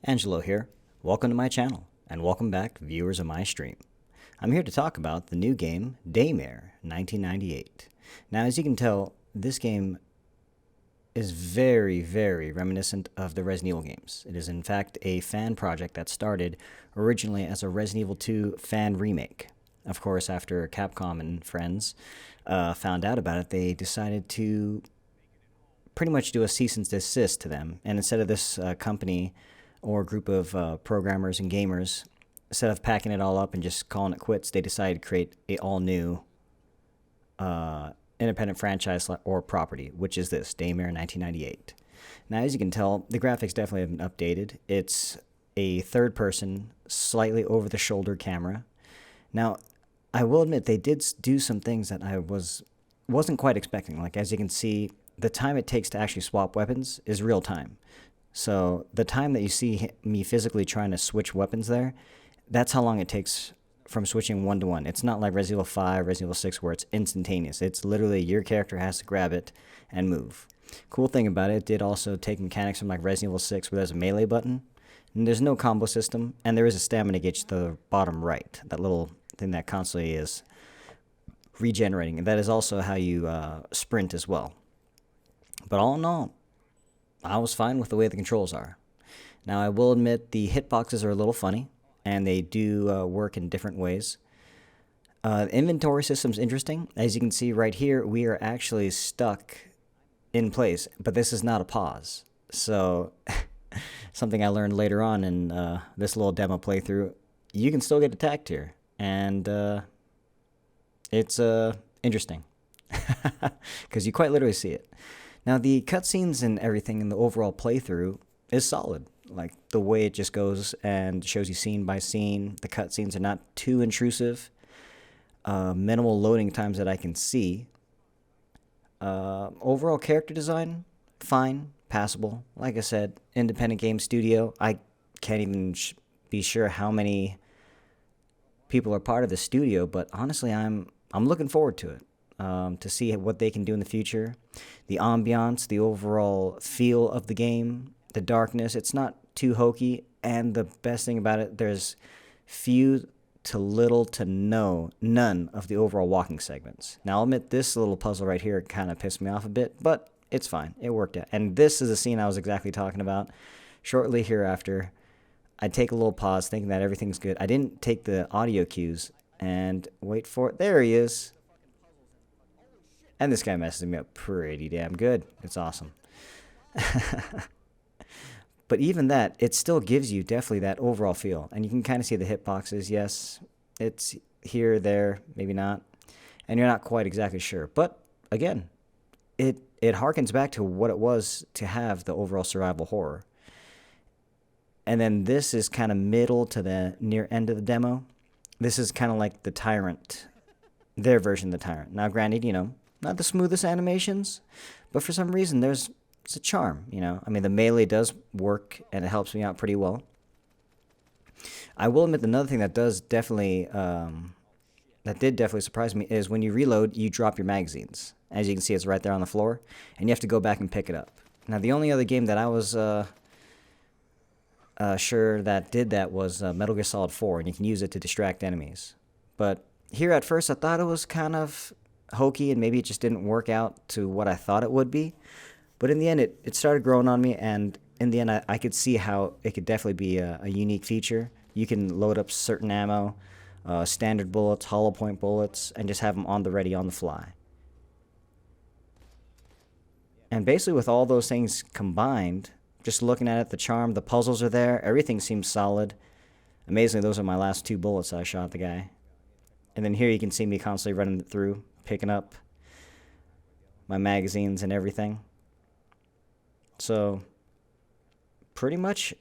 Angelo here. Welcome to my channel, and welcome back viewers of my stream. I'm here to talk about the new game, Daymare 1998. Now, as you can tell, this game is very reminiscent of the Resident Evil games. It is in fact a fan project that started originally as a Resident Evil 2 fan remake. Of course, after Capcom and friends found out about it, they decided to pretty much do a cease and desist to them, and instead of this company or group of programmers and gamers, instead of packing it all up and just calling it quits, they decided to create a all-new independent franchise or property, which is this, Daymare 1998. Now, as you can tell, the graphics definitely have been updated. It's a third-person, slightly over-the-shoulder camera. Now, I will admit they did do some things that I wasn't quite expecting. Like, as you can see, the time it takes to actually swap weapons is real time. So the time that you see me physically trying to switch weapons there, that's how long it takes from switching one to one. It's not like Resident Evil 5, Resident Evil 6 where it's instantaneous. It's literally your character has to grab it and move. Cool thing about it did also take mechanics from like Resident Evil 6 where there's a melee button, and there's no combo system, and there is a stamina gauge to the bottom right, that little thing that constantly is regenerating, and that is also how you sprint as well. But all in all, I was fine with the way the controls are. Now, I will admit the hitboxes are a little funny, and they do work in different ways. The inventory system's interesting. As you can see right here, we are actually stuck in place, but this is not a pause. So, something I learned later on in this little demo playthrough, you can still get attacked here, and it's interesting, because you quite literally see it. Now, the cutscenes and everything in the overall playthrough is solid. Like, the way it just goes and shows you scene by scene. The cutscenes are not too intrusive. Minimal loading times that I can see. Overall character design, fine, passable. Like I said, independent game studio. I can't even be sure how many people are part of the studio, but honestly, I'm looking forward to it. To see what they can do in the future. The ambiance, the overall feel of the game, the darkness, it's not too hokey, and the best thing about it, there's few to little to none of the overall walking segments. Now, I'll admit this little puzzle right here kind of pissed me off a bit, but it's fine. It worked out. And this is a scene I was exactly talking about. Shortly hereafter, I take a little pause thinking that everything's good. I didn't take the audio cues, and wait for it. There he is. And this guy messes me up pretty damn good. It's awesome. But even that, it still gives you definitely that overall feel. And you can kind of see the hitboxes. Yes, it's here, there, maybe not. And you're not quite exactly sure. But again, it harkens back to what it was to have the overall survival horror. And then this is kind of middle to the near end of the demo. This is kind of like the Tyrant, their version of the Tyrant. Now, granted, you know, not the smoothest animations, but for some reason it's a charm, you know. I mean, the melee does work, and it helps me out pretty well. I will admit another thing that does definitely, that did definitely surprise me is when you reload, you drop your magazines. As you can see, it's right there on the floor, and you have to go back and pick it up. Now, the only other game that I was sure that did that was Metal Gear Solid 4, and you can use it to distract enemies. But here at first, I thought it was kind of hokey, and maybe it just didn't work out to what I thought it would be. But in the end, it started growing on me, and in the end, I could see how it could definitely be a unique feature. You can load up certain ammo, standard bullets, hollow point bullets, and just have them on the ready on the fly. And basically with all those things combined, just looking at it, the charm, the puzzles are there, everything seems solid. Amazingly, those are my last 2 bullets I shot the guy. And then here you can see me constantly running it through, picking up my magazines and everything. So, pretty much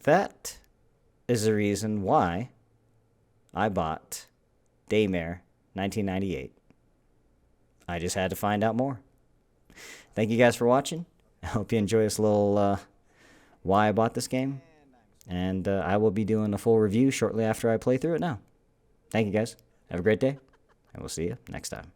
that is the reason why I bought Daymare 1998. I just had to find out more. Thank you guys for watching. I hope you enjoy this little why I bought this game. And I will be doing a full review shortly after I play through it now. Thank you guys. Have a great day. And we'll see you next time.